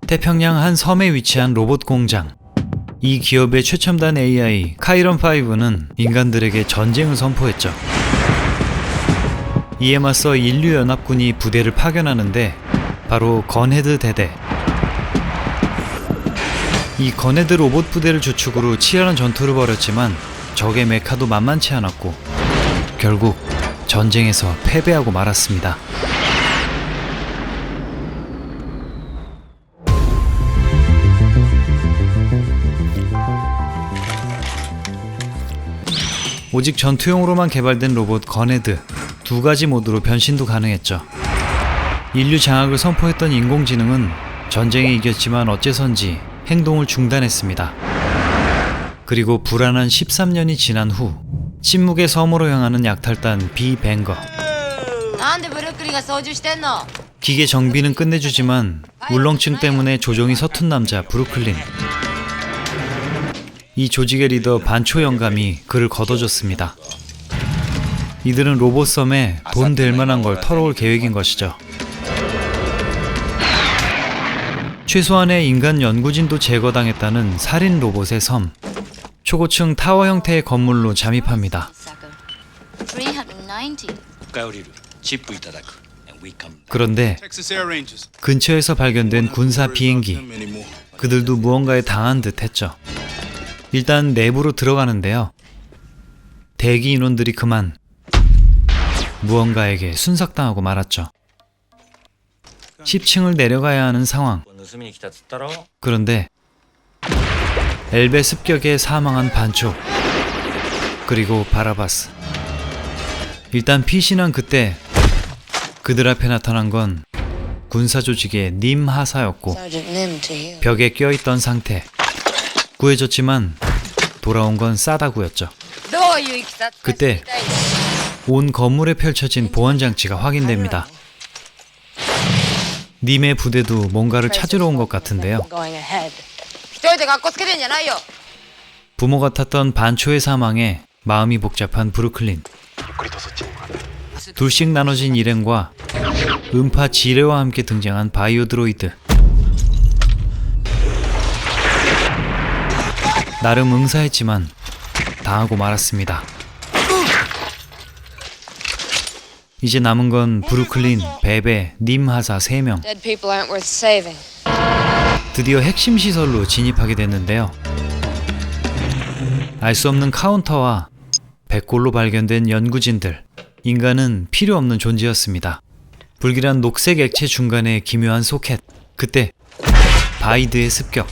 태평양 한 섬에 위치한 로봇 공장. 이 기업의 최첨단 AI 카이런5는 인간들에게 전쟁을 선포했죠. 이에 맞서 인류연합군이 부대를 파견하는데 바로 건헤드 대대. 이 건헤드 로봇 부대를 주축으로 치열한 전투를 벌였지만 적의 메카도 만만치 않았고 결국 전쟁에서 패배하고 말았습니다. 오직 전투용으로만 개발된 로봇 건헤드, 두 가지 모드로 변신도 가능했죠. 인류 장악을 선포했던 인공지능은 전쟁에 이겼지만 어째선지 행동을 중단했습니다. 그리고 불안한 13년이 지난 후 침묵의 섬으로 향하는 약탈단 비뱅거. 기계 정비는 끝내주지만 울렁증 때문에 조종이 서툰 남자 브루클린. 이 조직의 리더 반초 영감이 그를 걷어줬습니다. 이들은 로봇섬에 돈 될 만한 걸 털어올 계획인 것이죠. 최소한의 인간 연구진도 제거당했다는 살인 로봇의 섬. 초고층 타워 형태의 건물로 잠입합니다. 그런데 근처에서 발견된 군사 비행기. 그들도 무언가에 당한 듯 했죠. 일단 내부로 들어가는데요. 대기 인원들이 그만 무언가에게 순삭당하고 말았죠. 10층을 내려가야 하는 상황. 그런데 엘베 습격에 사망한 반초, 그리고 바라바스. 일단 피신한 그때 그들 앞에 나타난 건 군사 조직의 님 하사였고 벽에 껴있던 상태. 구해졌지만 돌아온 건 싸다구였죠. 그때 온 건물에 펼쳐진 보안장치가 확인됩니다. 님의 부대도 뭔가를 찾으러 온 것 같은데요. 부모 같았던 반초의 사망에 마음이 복잡한 브루클린. 둘씩 나눠진 일행과 음파 지뢰와 함께 등장한 바이오 드로이드. 나름 응사했지만 당하고 말았습니다. 이제 남은 건 브루클린, 베베, 님 하사 3명. 드디어 핵심 시설로 진입하게 됐는데요. 알 수 없는 카운터와 백골로 발견된 연구진들. 인간은 필요 없는 존재였습니다. 불길한 녹색 액체 중간에 기묘한 소켓. 그때 바이드의 습격.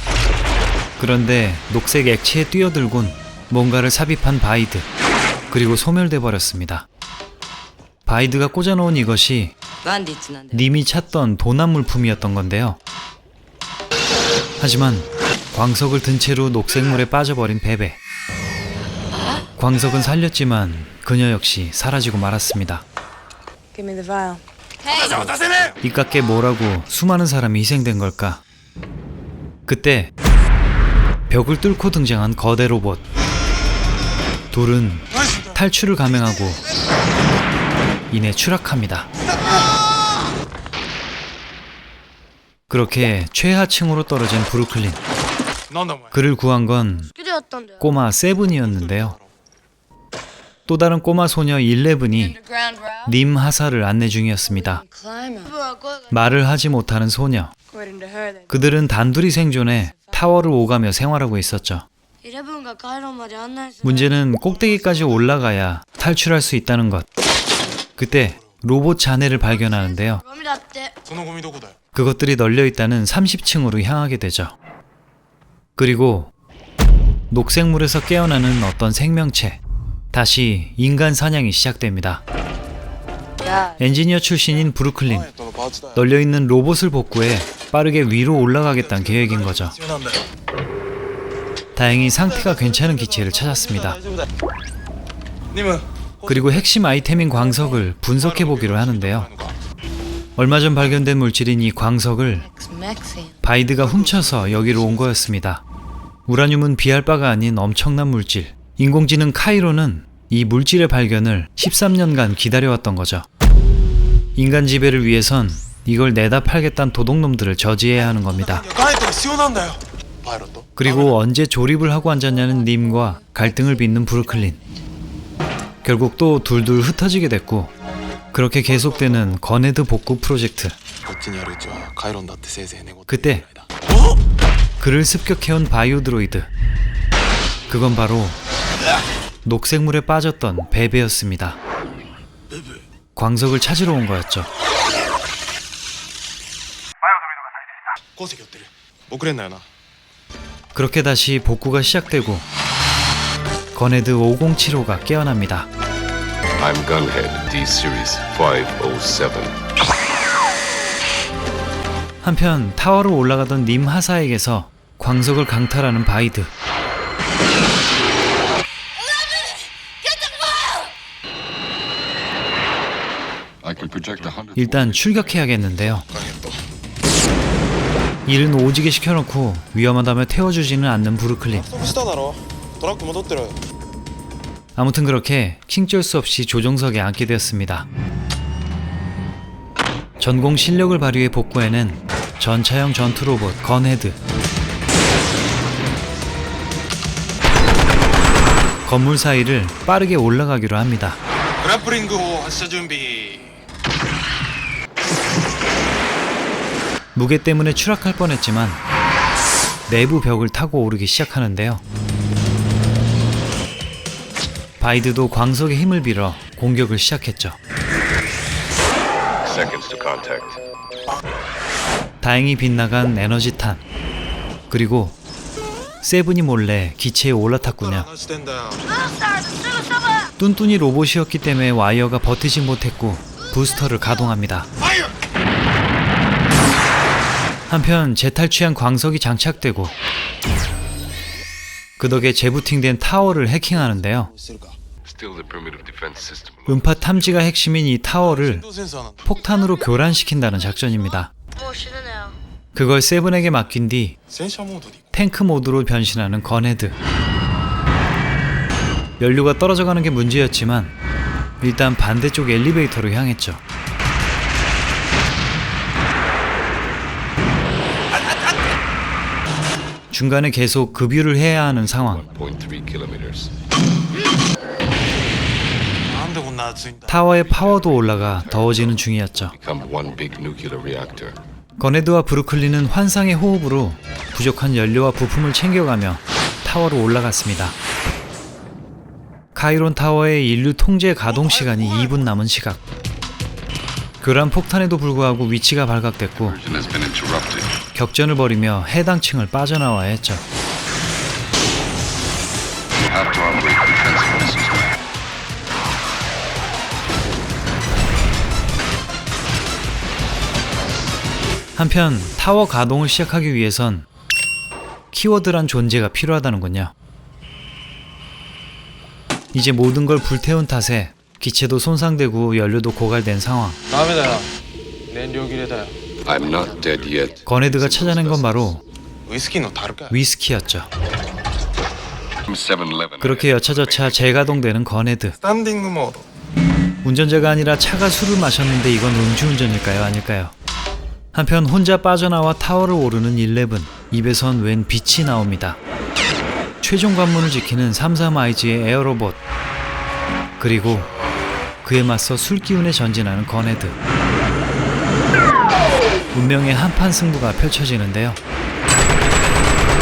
그런데 녹색 액체에 뛰어들곤 뭔가를 삽입한 바이드. 그리고 소멸돼 버렸습니다. 바이드가 꽂아놓은 이것이 님이 찾던 도난 물품이었던 건데요. 하지만 광석을 든 채로 녹색물에 빠져버린 베베. 광석은 살렸지만 그녀 역시 사라지고 말았습니다. 이깟게 뭐라고 수많은 사람이 희생된 걸까? 그때 벽을 뚫고 등장한 거대 로봇. 둘은 탈출을 감행하고 이내 추락합니다. 그렇게 최하층으로 떨어진 브루클린. 그를 구한 건 꼬마 세븐이었는데요. 또 다른 꼬마 소녀 11이 님 하사를 안내 중이었습니다. 말을 하지 못하는 소녀. 그들은 단둘이 생존해 타워를 오가며 생활하고 있었죠. 문제는 꼭대기까지 올라가야 탈출할 수 있다는 것. 그때 로봇 잔해를 발견하는데요. 그것들이 널려있다는 30층으로 향하게 되죠. 그리고 녹색물에서 깨어나는 어떤 생명체. 다시 인간 사냥이 시작됩니다. 엔지니어 출신인 브루클린. 널려있는 로봇을 복구해 빠르게 위로 올라가겠다는 계획인 거죠. 다행히 상태가 괜찮은 기체를 찾았습니다. 그리고 핵심 아이템인 광석을 분석해보기로 하는데요. 얼마 전 발견된 물질인 이 광석을 바이드가 훔쳐서 여기로 온 거였습니다. 우라늄은 비할 바가 아닌 엄청난 물질. 인공지능 카이로는 이 물질의 발견을 13년간 기다려왔던 거죠. 인간 지배를 위해선 이걸 내다 팔겠다는 도둑놈들을 저지해야 하는 겁니다. ガイドが必要なんだよパイロット 그리고 언제 조립을 하고 앉았냐는 님과 갈등을 빚는 브루클린. 결국 또 둘둘 흩어지게 됐고, 그렇게 계속되는 건헤드 복구 프로젝트. こっちにあるうちはカイロンだってせいぜい寝言 그때 그를 습격해온 바이오 드로이드. 그건 바로 녹색물에 빠졌던 베베였습니다. 광석을 찾으러 온 거였죠. 鉱石寄ってる遅れんなよな 그렇게 다시 복구가 시작되고 건헤드 5075가 깨어납니다. I'm Gunhead, D-Series 507. 한편 타워로 올라가던 님 하사에게서 광석을 강탈하는 바이드. I can project 100. 일단 출격해야겠는데요. ガンヘッド 일은 오지게 시켜놓고 위험하다며 태워주지는 않는 브루클린. 約束しただろトラック戻ってる 아무튼 그렇게 킹쩔 수 없이 조종석에 앉게 되었습니다. 전공 실력을 발휘해 복구해낸 전차형 전투 로봇 건헤드. 건물 사이를 빠르게 올라가기로 합니다. グラップリング砲発射準備 무게 때문에 추락할 뻔했지만 내부 벽을 타고 오르기 시작하는데요. 바이드도 광석의 힘을 빌어 공격을 시작했죠. Seconds to contact. 다행히 빗나간 에너지탄. 그리고 세븐이 몰래 기체에 올라탔군요. 話してんだよ 뚠뚠이 로봇이었기 때문에 와이어가 버티지 못했고 부스터를 가동합니다. 한편 재탈취한 광석이 장착되고 그 덕에 재부팅된 타워를 해킹하는데요. してるか Still the primitive defense system. 음파 탐지가 핵심인 이 타워를 振動センサーなんだ 폭탄으로 교란시킨다는 작전입니다. もう死ぬなよ 그걸 세븐에게 맡긴 뒤 戦車モードで 탱크 모드로 변신하는 건헤드. 연료가 떨어져가는 게 문제였지만 일단 반대쪽 엘리베이터로 향했죠. 중간에 계속 급유를 해야 하는 상황. 0.3 kilometers. なんでこんな熱いんだ 타워의 파워도 올라가 더워지는 중이었죠. Become one big nuclear reactor. 건헤드와 브루클린은 환상의 호흡으로 부족한 연료와 부품을 챙겨가며 타워로 올라갔습니다. 카이론 타워의 인류 통제 가동 시간이 2분 남은 시각. 교란 폭탄에도 불구하고 위치가 발각됐고 Version has been interrupted. 격전을 벌이며 해당 층을 빠져나와야 했죠. You have to operate the defense forces. 한편 타워 가동을 시작하기 위해선 키워드란 존재가 필요하다는군요. 이제 모든 걸 불태운 탓에 기체도 손상되고 연료도 고갈된 상황. ダメだよ燃料切れだよ I'm not dead yet. 건헤드가 찾아낸 건 바로 ウイスキーの樽か 위스키였죠. From 7-Eleven. 그렇게 여차저차 재가동되는 건헤드. スタンディングモード 운전자가 아니라 차가 술을 마셨는데 이건 음주운전일까요? 아닐까요? 한편 혼자 빠져나와 타워를 오르는 11. 입에선 웬 빛이 나옵니다. 최종 관문을 지키는 33아이즈의 에어로봇. 그리고 그에 맞서 술기운에 전진하는 건헤드. 운명의 한판 승부가 펼쳐지는데요.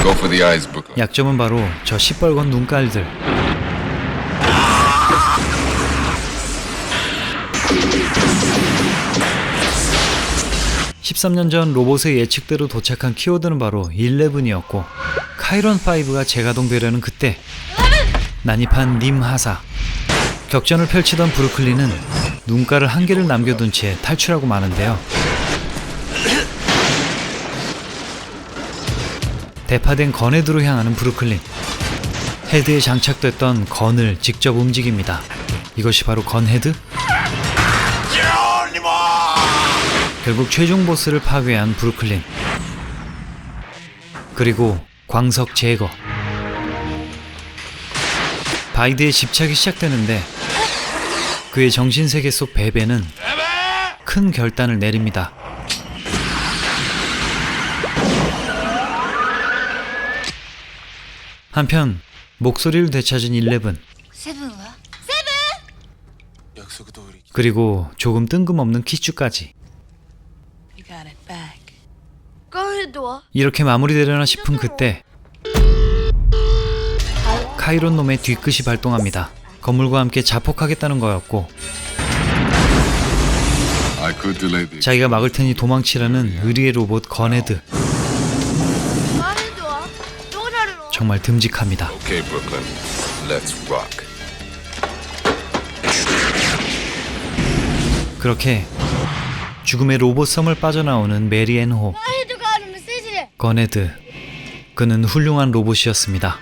Go for the eyes, Brooklyn. 약점은 바로 저 시뻘건 눈깔들. (13년) 전 로봇의 예측대로 도착한 키워드는 바로 11이었고 카이론 5가 재가동되려는 그때 난입한 님 하사. 격전을 펼치던 브루클린은 눈가를 한 개를 남겨둔 채 탈출하고 마는데요. 대파된 건헤드로 향하는 브루클린. 헤드에 장착됐던 건을 직접 움직입니다. 이것이 바로 건헤드? 결국 최종 보스를 파괴한 브루클린. 그리고 광석 제거. 바이드의 집착이 시작되는데 그의 정신세계 속 베베는 큰 결단을 내립니다. 한편 목소리를 되찾은 11, セブンは約束通り 그리고 조금 뜬금없는 키쭈까지. You got it back. ガンヘッドは 이렇게 마무리되려나 싶은 그때 카이론 놈의 뒤끝이 발동합니다. 건물과 함께 자폭하겠다는 거였고 I could delay the 자기가 막을 테니 도망치라는 의리의 로봇 건헤드. ガンヘッドはどうなるの 정말 듬직합니다. Okay, Brooklyn. Let's rock. 그렇게 죽음의 로봇 섬을 빠져나오는 메리앤 호. ガンヘッドからのメッセージで 건헤드. 그는 훌륭한 로봇이었습니다.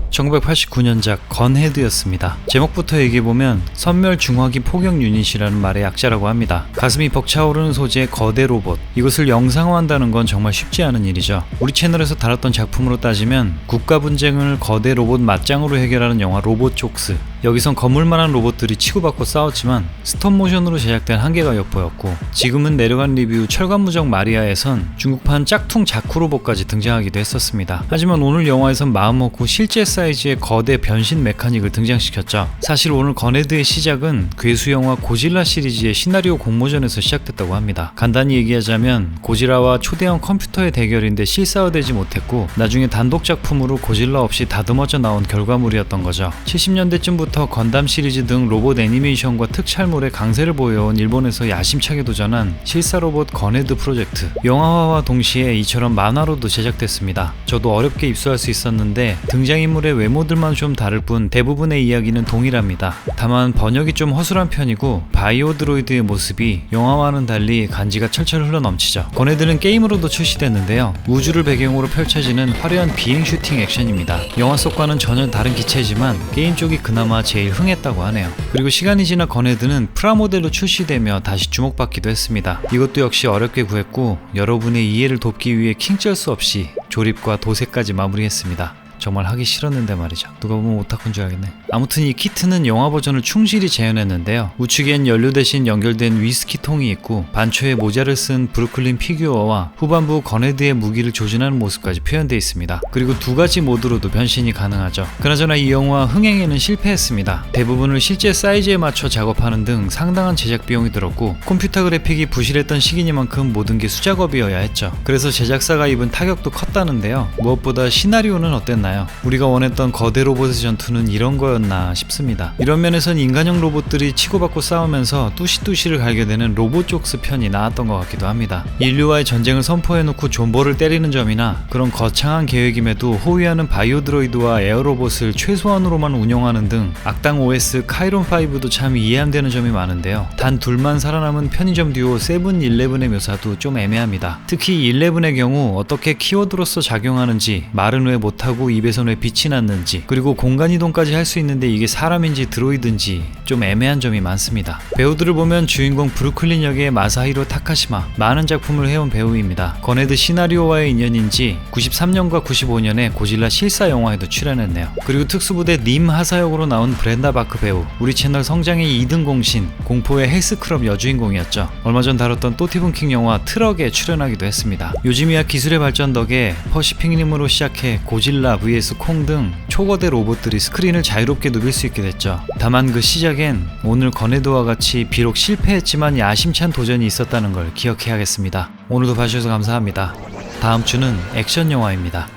1989년작 건헤드였습니다. 제목부터 얘기해보면 선멸중화기 포격 유닛이라는 말의 약자라고 합니다. 가슴이 벅차오르는 소재의 거대 로봇. 이것을 영상화한다는 건 정말 쉽지 않은 일이죠. 우리 채널에서 다뤘던 작품으로 따지면 국가 분쟁을 거대 로봇 맞짱으로 해결하는 영화 로봇족스. 여기선 건물만한 로봇들이 치고받고 싸웠지만 스톱모션으로 제작된 한계가 엿보였고, 지금은 내려간 리뷰 철관무적 마리아에선 중국판 짝퉁 자쿠 로봇까지 등장하기도 했었습니다. 하지만 오늘 영화에선 마음먹고 실제 사이즈의 거대 변신 메카닉을 등장시켰죠. 사실 오늘 건헤드의 시작은 괴수 영화 고질라 시리즈의 시나리오 공모전에서 시작됐다고 합니다. 간단히 얘기하자면 고질라와 초대형 컴퓨터의 대결인데 실사화되지 못했고 나중에 단독 작품으로 고질라 없이 다듬어져 나온 결과물이었던 거죠. 70년대쯤부터 건담 시리즈 등 로봇 애니메이션과 특촬물의 강세를 보여온 일본에서 야심차게 도전한 실사 로봇 건헤드 프로젝트. 영화화와 동시에 이처럼 만화로도 제작됐습니다. 저도 어렵게 입수할 수 있었는데 등장인물의 외모들만 좀 다를 뿐 대부분의 이야기는 동일합니다. 다만 번역이 좀 허술한 편이고 바이오 드로이드의 모습이 영화와는 달리 간지가 철철 흘러넘치죠. 건헤드는 게임으로도 출시됐는데요. 우주를 배경으로 펼쳐지는 화려한 비행 슈팅 액션입니다. 영화 속과는 전혀 다른 기체지만 게임 쪽이 그나마 제일 흥했다고 하네요. 그리고 시간이 지나 건헤드는 프라모델로 출시되며 다시 주목받기도 했습니다. 이것도 역시 어렵게 구했고 여러분의 이해를 돕기 위해 킹쩔 수 없이 조립과 도색까지 마무리했습니다. 정말 하기 싫었는데 말이죠. 누가 보면 오타쿠인 줄 알겠네. 아무튼 이 키트는 영화 버전을 충실히 재현했는데요. 우측엔 연료 대신 연결된 위스키 통이 있고 반초에 모자를 쓴 브루클린 피규어와 후반부 건헤드의 무기를 조준하는 모습까지 표현되어 있습니다. 그리고 두 가지 모드로도 변신이 가능하죠. 그나저나 이 영화 흥행에는 실패했습니다. 대부분을 실제 사이즈에 맞춰 작업하는 등 상당한 제작 비용이 들었고 컴퓨터 그래픽이 부실했던 시기니만큼 모든 게 수작업이어야 했죠. 그래서 제작사가 입은 타격도 컸다는데요. 무엇보다 시나리오는 어땠나요? 우리가 원했던 거대 로봇의 전투는 이런 거였나 싶습니다. 이런 면에선 인간형 로봇들이 치고받고 싸우면서 뚜시뚜시를 갈게 되는 로봇족스 편이 나았던 것 같기도 합니다. 인류와의 전쟁을 선포해놓고 존버를 때리는 점이나 그런 거창한 계획임에도 호위하는 바이오 드로이드와 에어로봇을 최소한으로만 운영하는 등 악당 OS 카이론5도 참 이해 안 되는 점이 많은데요. 단 둘만 살아남은 편의점 듀오 세븐일레븐의 묘사도 좀 애매합니다. 특히 11의 경우 어떻게 키워드로서 작용하는지, 말은 왜 못하고 입에선 왜 빛이 났는지, 그리고 공간이동까지 할 수 있는데 이게 사람인지 드로이드인지 좀 애매한 점이 많습니다. 배우들을 보면 주인공 브루클린 역의 마사히로 타카시마, 많은 작품을 해온 배우입니다. 건헤드 시나리오와의 인연인지 93년과 95년에 고질라 실사 영화에도 출연했네요. 그리고 특수부대 님 하사 역으로 나온 브렌다 바크 배우, 우리 채널 성장의 2등 공신, 공포의 헬스클럽 여주인공이었죠. 얼마 전 다뤘던 또티븐킹 영화 트럭에 출연하기도 했습니다. 요즘이야 기술의 발전 덕에 퍼시픽님으로 시작해 고질라 vs 콩 등 초거대 로봇들이 스크린을 자유롭게 누빌 수 있게 됐죠. 다만 그 시작엔 오늘 건헤드와 같이 비록 실패했지만 야심찬 도전이 있었다는 걸 기억해야겠습니다. 오늘도 봐주셔서 감사합니다. 다음 주는 액션 영화입니다.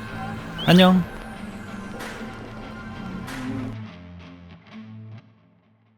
안녕.